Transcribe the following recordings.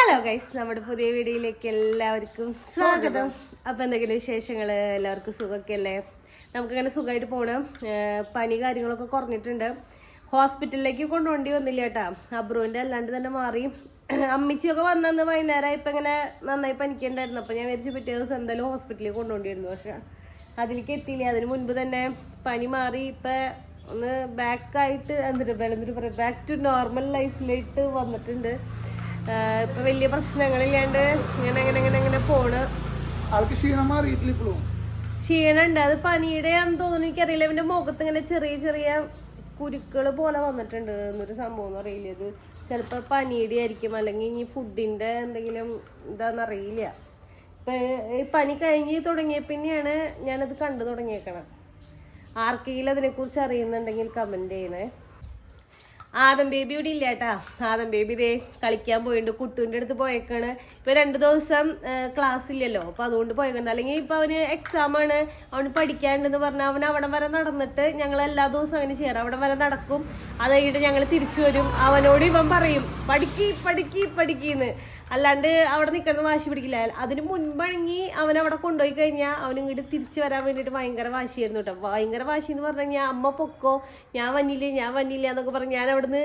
Hello guys, നമ്മുടെ പുതിയ വീഡിയോയിലേക്ക് എല്ലാവർക്കും സ്വാഗതം. അപ്പം എന്തെങ്കിലും വിശേഷങ്ങൾ? എല്ലാവർക്കും സുഖമൊക്കെ അല്ലേ? നമുക്കിങ്ങനെ സുഖമായിട്ട് പോകണം. പനി കാര്യങ്ങളൊക്കെ കുറഞ്ഞിട്ടുണ്ട്. ഹോസ്പിറ്റലിലേക്ക് കൊണ്ടുപോകേണ്ടി വന്നില്ല കേട്ടാ. അബ്രുവിൻ്റെ അല്ലാണ്ട് തന്നെ മാറി. അമ്മിച്ചിയൊക്കെ വന്നു വൈകുന്നേരം ഇപ്പം ഇങ്ങനെ നന്നായി പനിക്കണ്ടായിരുന്നു. അപ്പം ഞാൻ വിചാരിച്ചു പിറ്റേ ദിവസം എന്തായാലും ഹോസ്പിറ്റലിൽ കൊണ്ടുപോകേണ്ടിയിരുന്നു. പക്ഷെ അതിലേക്ക് എത്തിയില്ല. അതിന് മുൻപ് തന്നെ പനി മാറി ഇപ്പം ഒന്ന് ബാക്കായിട്ട് എന്നിട്ട് ബാക്ക് ടു നോർമൽ ലൈഫിലേക്ക് വന്നിട്ടുണ്ട്. ഇപ്പൊ വലിയ പ്രശ്നങ്ങളില്ലാണ്ട് ഇങ്ങനെ പോണ്. ആൾക്ക് ക്ഷീണം മാറിയിട്ടില്ല. ഇപ്പോഴും ക്ഷീണുണ്ട്. അത് പനിയുടെ ആണെന്ന് തോന്നുന്നു, എനിക്കറിയില്ല. ഇവന്റെ മുഖത്ത് ഇങ്ങനെ ചെറിയ ചെറിയ കുരുക്കള് പോലെ വന്നിട്ടുണ്ട്. എന്നൊരു സംഭവം എന്ന് അറിയില്ല. ഇത് ചിലപ്പോ പനിയുടെ ആയിരിക്കും, അല്ലെങ്കിൽ ഇനി ഫുഡിന്റെ എന്തെങ്കിലും ഇതാന്നറിയില്ല. ഇപ്പൊ ഈ പനി കഴിഞ്ഞ് തുടങ്ങിയ പിന്നെയാണ് ഞാനത് കണ്ടു തുടങ്ങിയേക്കണം. ആർക്കെങ്കിലും അതിനെ കുറിച്ച് അറിയുന്നുണ്ടെങ്കിൽ കമന്റ് ചെയ്യണേ. ആദം ബേബി ഇവിടെ ഇല്ല കേട്ടാ. ആദം ബേബി ഇതേ കളിക്കാൻ പോയിട്ടുണ്ട്. കുട്ടുവിൻ്റെ അടുത്ത് പോയേക്കാണ്. ഇപ്പൊ 2 ദിവസം ക്ലാസ് ഇല്ലല്ലോ, അപ്പൊ അതുകൊണ്ട് പോയേക്കുന്നുണ്ട്. അല്ലെങ്കിൽ ഇപ്പൊ അവന് എക്സാം ആണ്, അവന് പഠിക്കാണ്ടെന്ന് പറഞ്ഞാൽ അവൻ അവിടെ വരെ നടന്നിട്ട് ഞങ്ങൾ എല്ലാ ദിവസവും അങ്ങനെ ചെയ്യാറ്. അവിടെ വരെ നടക്കും. അത് കഴിഞ്ഞിട്ട് ഞങ്ങൾ തിരിച്ചു വരും. അവനോട് ഇവൻ പറയും പഠിക്കീന്ന്. അല്ലാണ്ട് അവിടെ നിൽക്കുന്ന വാശി പിടിക്കില്ല. അതിന് മുൻപണെങ്കിൽ അവൻ അവിടെ കൊണ്ടുപോയി കഴിഞ്ഞാൽ അവൻ ഇങ്ങോട്ട് തിരിച്ചു വരാൻ വേണ്ടിയിട്ട് ഭയങ്കര വാശിയായിരുന്നു കേട്ടോ. ഭയങ്കര വാശി എന്ന് പറഞ്ഞു കഴിഞ്ഞാൽ അമ്മ പൊക്കോ, ഞാൻ വന്നില്ല എന്നൊക്കെ പറഞ്ഞ് ഞാൻ അവിടുന്ന്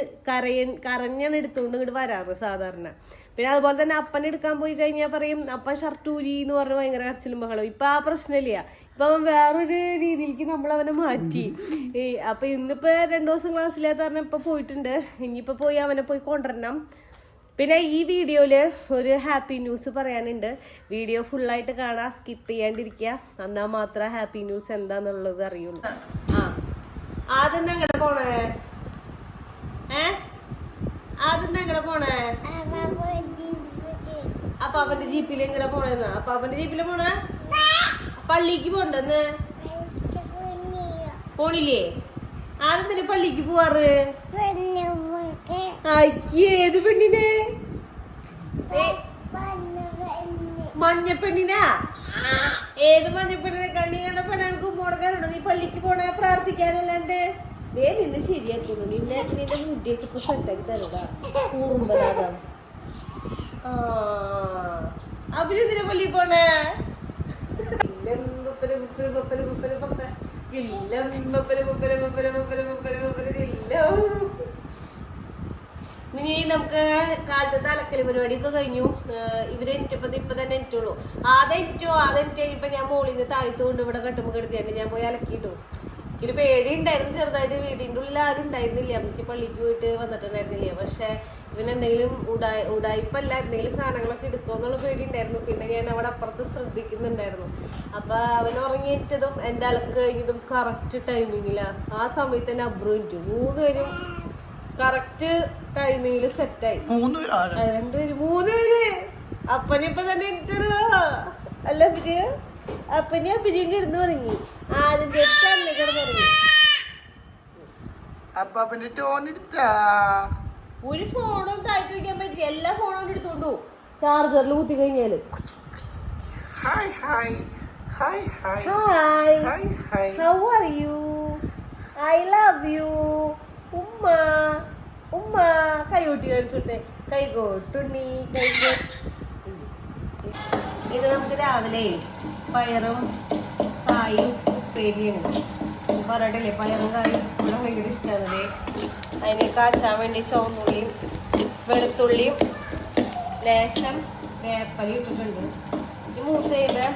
കരഞ്ഞാണ് എടുത്തുകൊണ്ട് ഇങ്ങോട്ട് വരാറ് സാധാരണ. പിന്നെ അതുപോലെ തന്നെ അപ്പൻ എടുക്കാൻ പോയി കഴിഞ്ഞാൽ പറയും അപ്പൻ ഷർട്ടൂരി എന്ന് പറഞ്ഞ് ഭയങ്കര കരച്ചിലും ബഹളം. ഇപ്പൊ ആ പ്രശ്നമില്ല. ഇപ്പൊ അവൻ വേറൊരു രീതിയിലേക്ക് നമ്മൾ അവനെ മാറ്റി. അപ്പൊ ഇന്നിപ്പോ 2 ദിവസം ക്ലാസ്സിലാത്ത കാരണം ഇപ്പൊ പോയിട്ടുണ്ട്. ഇനിയിപ്പോ പോയി അവനെ പോയി കൊണ്ടുവരണം. പിന്നെ ഈ വീഡിയോയില് ഒരു ഹാപ്പി ന്യൂസ് പറയാനുണ്ട്. വീഡിയോ ഫുള്ളായിട്ട് കാണാൻ, സ്കിപ്പ് ചെയ്യാണ്ടിരിക്കുക. എന്നാൽ മാത്രം ഹാപ്പി ന്യൂസ് എന്താന്നുള്ളത് അറിയുള്ളൂ. ആദ്യം എങ്ങനെ പോണേ? ആദ്യം എങ്ങനെ പോണേ? അപ്പൊ അവന്റെ ജീപ്പിൽ എങ്ങനെ പോണെന്നാ? അപ്പൊ അവന്റെ ജീപ്പില് പോണേ? പള്ളിക്ക് പോണ്ടെന്ന് പോണില്ലേ? ആദ്യം തന്നെ പള്ളിക്ക് പോവാറ്? ഏത് പെണ്ണിനെ? മഞ്ഞപ്പെണ്ണിനാ? ഏത് മഞ്ഞപ്പെണ്ണിനെ? കണ്ണി കണ്ട പെണ്ണുങ്ങൾക്ക് മുടങ്ങാനുണ്ടോ? നീ പള്ളിക്ക് പോണേ പ്രാർത്ഥിക്കാനല്ലാണ്ട്? നിന്നെ ശരിയാക്കുന്നു. നിന്റെ മുടിയൊക്കെ ഇപ്പൊ സെറ്റാക്കി തരൂടാ. കൂറുമ്പതാ. അവരെന്തിനാ പള്ളിയിൽ പോണേ? ഇനി നമുക്ക് കാലത്തെ അലക്കല് പരിപാടിയൊക്കെ കഴിഞ്ഞു. ഇവര് എറ്റപ്പത് ഇപ്പൊ തന്നെ എറ്റുള്ളൂ. ആദ്യം ഇപ്പൊ ഞാൻ മോളിൽ നിന്ന് താഴ്ത്തു കൊണ്ട് ഇവിടെ കെട്ടുമ്പോ കിടത്തിയാണ്ട് ഞാൻ പോയി അലക്കിയിട്ടു. എനിക്കൊരു പേടി ഉണ്ടായിരുന്നു ചെറുതായിട്ട്. വീടിന്റെ ഉള്ളിൽ ആരും ഉണ്ടായിരുന്നില്ല. അമ്മച്ചി പള്ളിക്ക് പോയിട്ട് വന്നിട്ടുണ്ടായിരുന്നില്ല. പക്ഷെ ഇവനെന്തെങ്കിലും ഉടായ്പല്ല എന്തെങ്കിലും സാധനങ്ങളൊക്കെ എടുക്കുമെന്നുള്ള പേടി ഉണ്ടായിരുന്നു. പിന്നെ ഞാൻ അവിടെ അപ്പുറത്ത് ശ്രദ്ധിക്കുന്നുണ്ടായിരുന്നു. അപ്പൊ അവൻ ഉറങ്ങിയിട്ടതും എന്റെ അലക്ക് കഴിഞ്ഞതും കറക്റ്റ് ടൈമിങ്ങിലാ. ആ സമയത്ത് തന്നെ അബ്രു ഇട്ടു. 3 പേരും കറക്റ്റ് ടൈമിങ്ങില് സെറ്റായി. 3 പേര് അപ്പനിപ്പൊ തന്നെ ഇട്ടുള്ളൂ. അല്ല അപ്പനെ കിടന്നു തുടങ്ങി. ആദ്യം തന്നെ കിടന്നു തുടങ്ങി. ഒരു ഫോണും താഴ്ത്തി വെക്കാൻ പറ്റില്ല. എല്ലാ ഫോണും എടുത്തോണ്ടു ചാർജറിൽ കുത്തി കഴിഞ്ഞാല്. Hi, how are you? I love you. ഉമ്മ കൈ കൂട്ടി കാണിച്ചോട്ടെ. കൈകോട്ടുണ്ണി കൈകോട്ട്. ഇത് നമുക്ക് രാവിലെ പയറും കായും ഉപ്പേരിയാണ്. പറയട്ടല്ലേ, പയറും കായും ഭയങ്കര ഇഷ്ടമാണ്. അതിന് കാച്ചാൻ വേണ്ടി ചുവന്നുള്ളിയും വെളുത്തുള്ളിയും ലേശം വേപ്പലയും ഇട്ടിട്ടുണ്ട്. ഇത് മൂത്ത് കഴിയുമ്പോൾ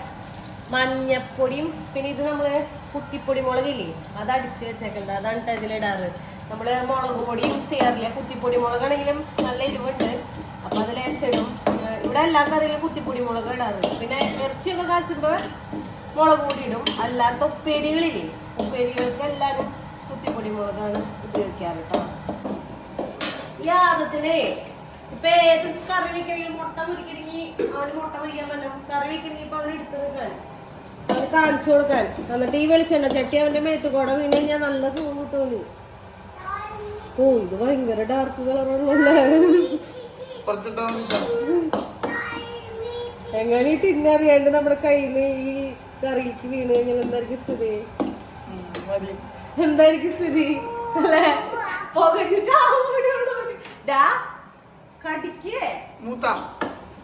മഞ്ഞപ്പൊടിയും പിന്നെ ഇത് നമ്മള് കുത്തിപ്പൊടി മുളകില്ലേ അത് അടിച്ച് വെച്ചേക്കുന്നത്. അതാണ് ഇതിലിടാറ്. നമ്മള് മുളക് പൊടി യൂസ് ചെയ്യാറില്ല. കുത്തിപ്പൊടി മുളകാണെങ്കിലും നല്ല എരിവുണ്ട്. അപ്പൊ അത് ലേശം ഇടും. ഇവിടെ എല്ലാ കറിയിലും കുത്തിപ്പൊടി മുളക് ഇടാറ്. പിന്നെ ഇറച്ചിയൊക്കെ കാച്ചുമ്പോ മുളക് പൊടി ഇടും. അല്ലാത്ത ഉപ്പേരികളില്ലേ, ഉപ്പേരികൾക്ക് എല്ലാവരും കുത്തിപ്പൊടി മുളകാണ് ഉപയോഗിക്കാറ് കേട്ടോ. ഈ ആദത്തിനെ ഇപ്പൊ ഏത് കറി വെക്കണമെങ്കിൽ മുട്ട പൊരിക്കണമെങ്കിൽ അവന് മുട്ട പൊരിക്കാൻ പറ്റും. കറി വെക്കണമെങ്കിൽ ഇപ്പൊ അവന് എടുത്തു വെക്കാൻ, അവന് കാണിച്ചു കൊടുക്കാൻ. എന്നിട്ട് ഈ വെളിച്ചെണ്ണ ചട്ടി അവന്റെ മേത്ത് കൂടെ വീണ് കഴിഞ്ഞാൽ നല്ല സുഖം കിട്ടുമല്ലോ. ഓ, ഇത് ഭയങ്കര ഡാർക്ക് കളറുള്ളല്ലേ. എങ്ങനെ തിന്നറിയാണ്ട് നമ്മുടെ കയ്യിൽ നിന്ന് ഈ കറിക്ക് വീണ് കഴിഞ്ഞാൽ എന്തായിരിക്കും സ്ഥിതി? അല്ലെ? പുകഞ്ഞ് കടിക്കേ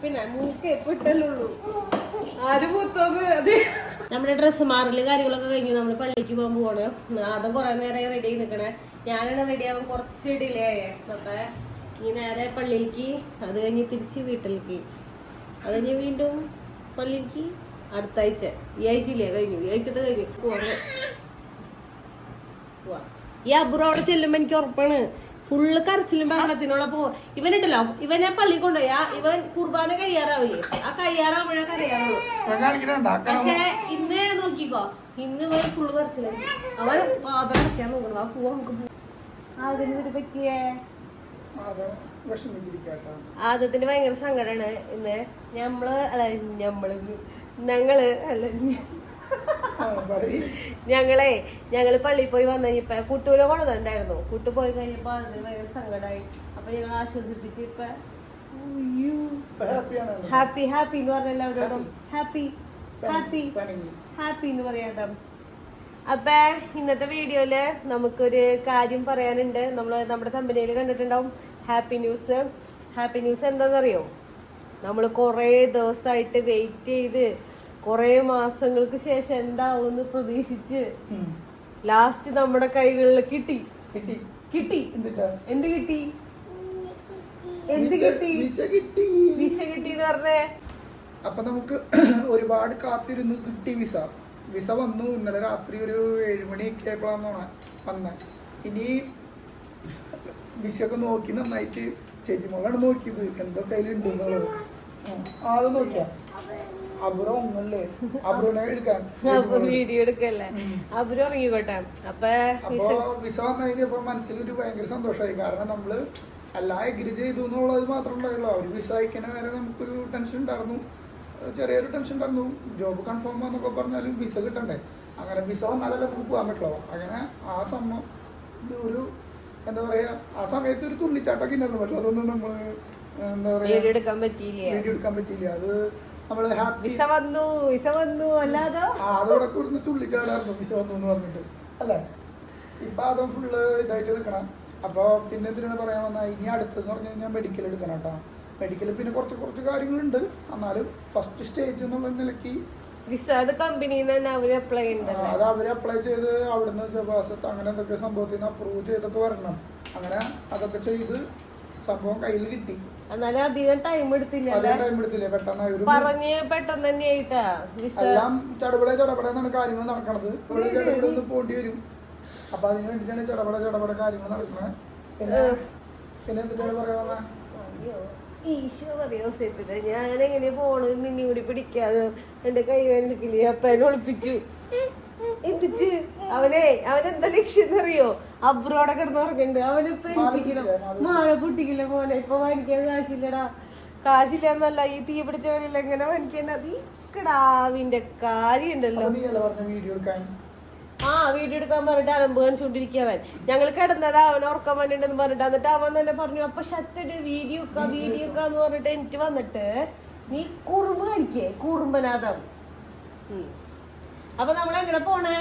പിന്നെ മൂക്ക് എപ്പിട്ടല്ലുള്ളൂ ആരും മൂത്തോന്ന് അതെ. നമ്മുടെ ഡ്രസ്സ് മാറല് കാര്യങ്ങളൊക്കെ കഴിഞ്ഞു. നമ്മൾ പള്ളിക്ക് പോകാൻ പോവാണ്. അതും കുറെ നേരം റെഡി ആയി നിൽക്കണേ. ഞാനാണ് റെഡി ആവാൻ കുറച്ച് ഡിലേ ആയേ. അപ്പൊ ഈ നേരെ പള്ളിയിലേക്ക്, അത് കഴിഞ്ഞ് തിരിച്ച് വീട്ടിലേക്ക്, അത് കഴിഞ്ഞ് വീണ്ടും പള്ളിയിലേക്ക്. അടുത്ത ആഴ്ച ഈ ആഴ്ചയില്ലേ കഴിഞ്ഞു, ഈ ആഴ്ചത്തെ കഴിഞ്ഞു പോവാ. ഈ അബുറ അവിടെ ചെല്ലുമ്പോ എനിക്ക് ഉറപ്പാണ് ഫുള്ള് കരച്ചിലും ബഹളത്തിനുള്ള പോവാ. ഇവനുണ്ടല്ലോ, ഇവനെ പള്ളി കൊണ്ടുപോയാ ഇവൻ കുർബാന കയ്യാറാവില്ലേ, ആ കയ്യാറാവുമ്പോഴേ കരയാറുള്ളൂ. പക്ഷെ ഇന്ന് നോക്കിക്കോ, ഇന്ന് ഇവൻ ഫുള്ള് കരച്ചില്ല. അവൻ പാത്രം അടയ്ക്കാൻ നോക്കണം. ആ പോവാ നമുക്ക് അതിന് പറ്റിയേ. ആദ്യത്തിന് ഭയങ്കര സങ്കടാണ് ഇന്ന്. ഞങ്ങള് പള്ളിയിൽ പോയി വന്നു കഴിഞ്ഞപ്പോ കുട്ടൂരെ കൊണ്ടുവന്നിട്ടുണ്ടായിരുന്നു. കുട്ടു പോയി കഴിഞ്ഞപ്പോ അതിന് ഭയങ്കര സങ്കടമായി. അപ്പൊ ഞങ്ങൾ ആശ്വസിപ്പിച്ച് ഇപ്പൊ ഹാപ്പി ഹാപ്പി എന്ന് പറഞ്ഞ എല്ലാവരോടും ഹാപ്പി ഹാപ്പി ഹാപ്പി എന്ന് പറയാതെ. അപ്പൊ ഇന്നത്തെ വീഡിയോയില് നമുക്കൊരു കാര്യം പറയാനുണ്ട്. നമ്മുടെ കമ്പനിയിൽ കണ്ടിട്ടുണ്ടാവും ഹാപ്പി ന്യൂസ്. ഹാപ്പി ന്യൂസ് എന്താണെന്നറിയോ? നമ്മൾ കുറേ ദിവസമായിട്ട് വെയിറ്റ് ചെയ്ത് കുറേ മാസങ്ങൾക്ക് ശേഷം എന്താവും പ്രതീക്ഷിച്ച് ലാസ്റ്റ് നമ്മുടെ കൈകളിൽ കിട്ടി. എന്ത് കിട്ടി? വിസ കിട്ടിന്ന് പറഞ്ഞേ. അപ്പൊ നമുക്ക് ഒരുപാട് കാത്തിരുന്ന് കിട്ടി വിസ വന്നു. ഇന്നലെ രാത്രി ഒരു 7 മണിയൊക്കെ ആയപ്പോഴാണ് വന്നത്. ഇനി വിസയൊക്കെ നോക്കി നന്നായിട്ട് ചേച്ചിമോളാണ് നോക്കിയത് എന്തോ കയ്യിലുണ്ട് എന്നുള്ളത്. ആദ്യം നോക്കിയാ അബുറ ഒന്നല്ലേ, അബുറിനെ എടുക്കാൻ വീഡിയോ എടുക്കല്ലേ, അബുറ ഇറങ്ങിക്കോട്ടെ. അപ്പൊ വിസ വന്നു കഴിഞ്ഞപ്പോ മനസ്സിലൊരു ഭയങ്കര സന്തോഷമായി. കാരണം നമ്മള് എല്ലാം എഗ്രി ചെയ്തു എന്നുള്ളത് മാത്രമേ ഉണ്ടായുള്ളൂ. അവർ വിസ അയക്കണ വരെ നമുക്കൊരു ടെൻഷൻ ഉണ്ടായിരുന്നു, ചെറിയൊരു ടെൻഷൻ ഉണ്ടായിരുന്നു. ജോബ് കൺഫേം ആണെന്നൊക്കെ പറഞ്ഞാലും വിസ കിട്ടണ്ടേ. അങ്ങനെ വിസ വന്നാലല്ലേ നമുക്ക് പോകാൻ പറ്റുള്ളൂ. അങ്ങനെ ആ സംഭവം ഒരു എന്താ പറയാ, ആ സമയത്ത് ഒരു തുള്ളിച്ചാട്ടൊക്കെ ഉണ്ടായിരുന്നു. പക്ഷെ അതൊന്നും നമ്മള് എന്താ പറയാ വീഡിയോ എടുക്കാൻ പറ്റിയില്ല. അത് നമ്മള് വിസ വന്നു അല്ലാതെ അതോടെ കൂടുന്ന തുള്ളിച്ചാടായിരുന്നു വിസ വന്നു എന്ന് പറഞ്ഞിട്ട് അല്ലേ. ഇപ്പൊ അതും ഫുള്ള് ഇതായിട്ട് നിൽക്കണം. അപ്പൊ പിന്നെ എന്തിനാണ് പറയാൻ വന്നാൽ, ഇനി അടുത്തെന്ന് പറഞ്ഞു കഴിഞ്ഞാൽ മെഡിക്കൽ എടുക്കണം കേട്ടോ. മെഡിക്കൽ പിന്നെ കുറച്ച് കാര്യങ്ങളുണ്ട്. എന്നാലും ഫസ്റ്റ് സ്റ്റേജ് എന്നുള്ള നിലയ്ക്ക് വിസ അത് കമ്പനിയിൽ നിന്ന് അവര് അപ്ലൈ ചെയ്യണ്ടല്ലോ. അത് അവര് അപ്ലൈ ചെയ്ത് അവിടുന്ന് ജബാസത്ത് അങ്ങനെ എന്തൊക്കെ സംഭവത്തിൽ നിന്ന് അപ്രൂവ് ചെയ്തൊക്കെ വരണം. അങ്ങനെ അതൊക്കെ ചെയ്ത് സംഭവം കയ്യിൽ കിട്ടി. എന്നാലും അധികം ടൈം എടുത്തില്ല. പെട്ടെന്ന് തന്നെ ആയിട്ടാ എല്ലാം ചടപടന്നാണ് കാര്യങ്ങൾ നടക്കണത്. ഇവിടെ ചടപടന്ന് പോണ്ടി വരും. അപ്പൊ അതിന് വേണ്ടിയിട്ടാണ് ചടപട കാര്യങ്ങൾ നടക്കുന്നത്. പിന്നെ എന്തിനാണ് പറയാ, ഈശോ അറിയോസിട്ട് ഞാനെങ്ങനെ ഫോണ് നിന്നെ കൂടി പിടിക്കാതെ എന്റെ കൈ വേണ്ടിക്കില്ലേ. അപ്പനെ ഒളിപ്പിച്ചു. എന്നിട്ട് അവനെന്താ ലക്ഷ്യം എന്നറിയോ? അബ്രോടെ കിടന്നുറങ്ങണ്ട്. അവനിപ്പൊ എനിപ്പിക്കണം. മാഴ പൊട്ടിക്കില്ല മോനെ, ഇപ്പൊ വാങ്ങിക്കാൻ കാശില്ല എന്നല്ല, ഈ തീ പിടിച്ചവരില്ല എങ്ങനെ വാങ്ങിക്കേണ്ട. ഈ കിടാവിന്റെ കാര്യം ഉണ്ടല്ലോ. വീഡിയോ എടുക്കാൻ പറഞ്ഞിട്ട് അലമ്പ് കാണിച്ചോണ്ടിരിക്കവൻ. ഞങ്ങൾ കിടന്നതാ, അവൻ ഉറക്കം വന്നിട്ടെന്ന് പറഞ്ഞിട്ട്. എന്നിട്ട് അവൻ തന്നെ പറഞ്ഞു, അപ്പൊ ഷത്തട് വീഡിയോ എന്ന് പറഞ്ഞിട്ട് എനിക്ക് വന്നിട്ട് നീ കുറുമ്പ് കാണിക്കേ, കുറുമ്പനാഥം. അപ്പൊ നമ്മൾ എങ്ങനെ പോണേ?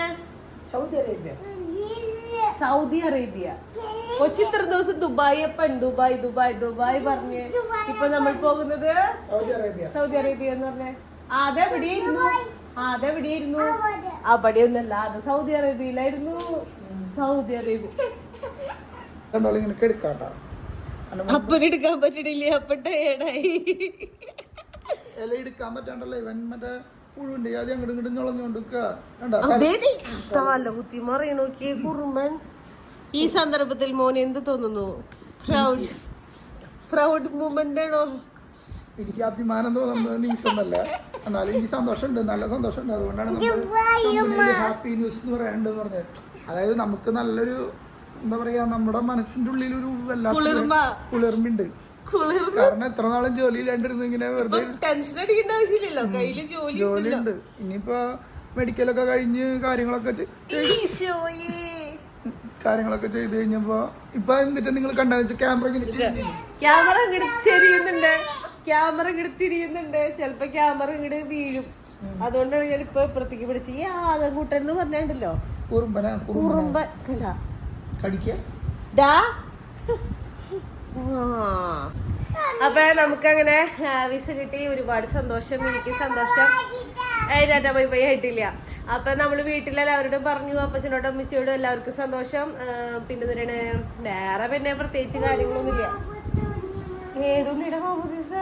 Saudi Arabia. കൊച്ചിത്ര ദിവസം ദുബായ് ദുബായ് പറഞ്ഞ് ഇപ്പൊ നമ്മൾ പോകുന്നത് സൗദി അറേബ്യ എന്ന് പറഞ്ഞേ. അതെവിടെയായിരുന്നു? അവിടെയൊന്നല്ല, അത് സൗദി അറേബ്യയിലായിരുന്നു. സൗദി അറേബ്യ അപ്പനെടുക്കാൻ പറ്റണില്ല. അപ്പൻ ടയേർഡായി. എടുക്കാൻ പറ്റാണ്ടല്ലോ. ഇവൻ മറ്റേ പുഴുണ്ട്, അത് അങ്ങോട്ടും ഇങ്ങോട്ടും ഞൊളഞ്ഞോണ്ടിരിക്കുക. കുത്തി മറിയ നോക്കിയേ കുറുമ്പൻ. ഈ സന്ദർഭത്തിൽ മോൻ എന്ത് തോന്നുന്നു? പ്രൗഡ് മൂമെന്റ് ആണോ? എനിക്ക് അഭിമാനം തോന്നുന്നത് നിമിഷമല്ല. എന്നാലും എനിക്ക് സന്തോഷമുണ്ട്, നല്ല സന്തോഷമുണ്ട്. അതുകൊണ്ടാണ് നമ്മൾ ഹാപ്പി ന്യൂസ് എന്ന് പറയാനുണ്ടെന്ന് പറഞ്ഞത്. അതായത് നമുക്ക് നല്ലൊരു എന്താ പറയാ, നമ്മുടെ മനസ്സിന്റെ ഉള്ളിലൊരു കുളിർമുണ്ട്. കാരണം എത്ര നാളും ജോലി ഇല്ലാണ്ടിരുന്നു ഇങ്ങനെ വെറുതെ ടെൻഷൻ അടിക്കേണ്ട ആവശ്യമില്ലല്ലോ, കയ്യില് ജോലിയുണ്ട്. ഇനിയിപ്പോ മെഡിക്കലൊക്കെ കഴിഞ്ഞ് കാര്യങ്ങളൊക്കെ ചെയ്ത് കഴിഞ്ഞപ്പോ ഇപ്പൊ എന്നിട്ട് നിങ്ങൾ കണ്ടെന്ന് ക്യാമറ ഇങ്ങോട്ട് തിരിയുന്നുണ്ട്. ചിലപ്പോ ക്യാമറ ഇങ്ങോട്ട് വീഴും. അതുകൊണ്ടാണ് ഞാൻ ഇപ്പൊ ഇപ്പുറത്തേക്ക് പിടിച്ച് ഈ ആദകൂട്ടൻ എന്ന് പറഞ്ഞിട്ടുണ്ടല്ലോ. കുറുമ്പ അപ്പൊ നമുക്കങ്ങനെ വിസ കിട്ടി, ഒരുപാട് സന്തോഷം, എനിക്ക് സന്തോഷം. അതിനാ പോയി ആയിട്ടില്ല. അപ്പൊ നമ്മള് വീട്ടിലെല്ലാവരോടും പറഞ്ഞു, അപ്പച്ചനോടും അമ്മച്ചിയോടും എല്ലാവർക്കും സന്തോഷം. പിന്നെ വേറെ പിന്നെ പ്രത്യേകിച്ച് കാര്യങ്ങളൊന്നുമില്ല. ഏതുണ്ണിയുടെ മാമോദിസ?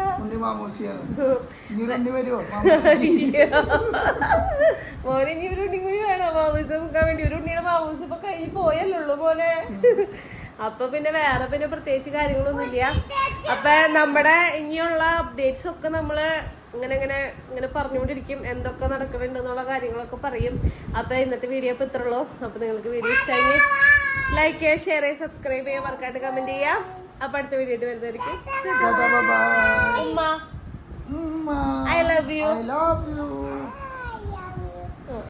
മോനെ ഇനി ഒരു ഉണ്ണി കൂടി വേണം മാമോദിസ മുക്കാൻ വേണ്ടി. ഒരു ഉണ്ണിയുടെ മാമോദിസ ഇപ്പൊ കഴിഞ്ഞ് പോയല്ലുള്ളൂ മോനെ. അപ്പൊ പിന്നെ വേറെ പിന്നെ പ്രത്യേകിച്ച് കാര്യങ്ങളൊന്നുമില്ല. അപ്പൊ നമ്മുടെ ഇനിയുള്ള അപ്ഡേറ്റ്സ് ഒക്കെ നമ്മള് ഇങ്ങനെ പറഞ്ഞുകൊണ്ടിരിക്കും, എന്തൊക്കെ നടക്കുന്നുണ്ട് എന്നുള്ള കാര്യങ്ങളൊക്കെ പറയും. അപ്പൊ ഇന്നത്തെ വീഡിയോ ഇപ്പൊ ഇത്ര ഉള്ളൂ. അപ്പൊ നിങ്ങൾക്ക് വീഡിയോ ഇഷ്ടമായി ലൈക്ക് ചെയ്യുക, ഷെയർ ചെയ്യുക, സബ്സ്ക്രൈബ് ചെയ്യുക, മറക്കാണ്ട് കമന്റ് ചെയ്യാം. അപ്പൊ അടുത്ത വീഡിയോ വരുന്നതായിരിക്കും. ഉമ്മ, I love you. I love you.